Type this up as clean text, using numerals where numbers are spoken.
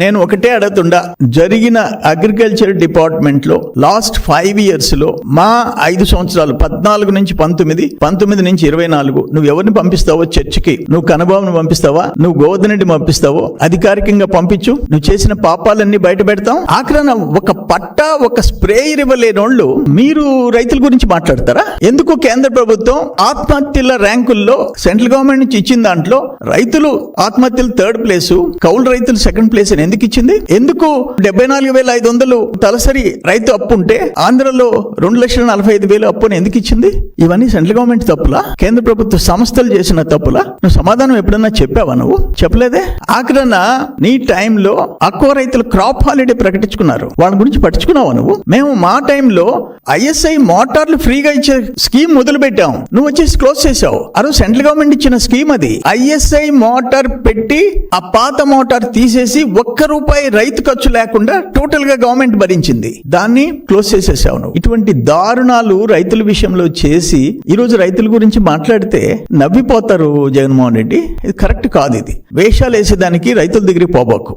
నేను ఒకటే అడుగుతుండా, జరిగిన అగ్రికల్చర్ డిపార్ట్మెంట్ లో లాస్ట్ 5 years లో మా 5 సంవత్సరాలు 14 నుంచి 19 నుంచి 24 నువ్వు ఎవరిని పంపిస్తావో చర్చికి, నువ్వు కనబాబుని పంపిస్తావా, నువ్వు గోవర్ధన్ రెడ్డి పంపిస్తావో అధికారికంగా పంపించు, నువ్వు చేసిన పాపాలన్నీ బయట పెడతాం. ఆఖరణ ఒక పట్టా ఒక స్ప్రేయర్ ఇవ్వలేనోళ్ళు మీరు రైతుల గురించి మాట్లాడతారా? ఎందుకు కేంద్ర ప్రభుత్వం ఆత్మహత్యల ర్యాంకుల్లో సెంట్రల్ గవర్నమెంట్ నుంచి ఇచ్చిన దాంట్లో రైతులు ఆత్మహత్యలు 3rd ప్లేస్, కౌలు రైతులు 2nd ప్లేస్ అని ఎందుకు ఇచ్చింది? ఎందుకు 74,500 తలసరి రైతు అప్పు ఉంటే ఆంధ్రలో 2,45,000 అప్పుని ఎందుకు ఇచ్చింది? ఇవన్నీ సెంట్రల్ గవర్నమెంట్ తప్పులా, కేంద్ర ప్రభుత్వ సంస్థలు చేసిన తప్పులా? నువ్వు సమాధానం ఎప్పుడన్నా చెప్పావా? నువ్వు చెప్పలేదే. ఆఖరణ నీ టైంలో అక్కువ రైతులు క్రాప్ హాలిడే ప్రకటించుకున్నారు, వాళ్ళ గురించి పట్టించుకున్నావా నువ్వు? మేము మా టైంలో ISI మోటార్లు ఫ్రీగా ఇచ్చే స్కీమ్ మొదలు పెట్టాం, నువ్వు వచ్చేసి క్లోజ్ చేసావు. అరే సెంట్రల్ గవర్నమెంట్ ఇచ్చిన స్కీమ్ అది. ISI మోటార్ పెట్టి ఆ పాత మోటార్ తీసేసి ₹1 రైతు ఖర్చు లేకుండా టోటల్ గా గవర్నమెంట్ భరించింది, దాన్ని క్లోజ్ చేసేసావు నువ్వు. ఇటువంటి దారుణాలు రైతుల విషయంలో చేసి ఈరోజు రైతుల గురించి మాట్లాడితే నవ్విపోతారు జగన్మోహన్ రెడ్డి. ఇది కరెక్ట్ కాదు. ఇది వేషాలు వేసేదానికి రైతుల దగ్గరికి పోబాకు.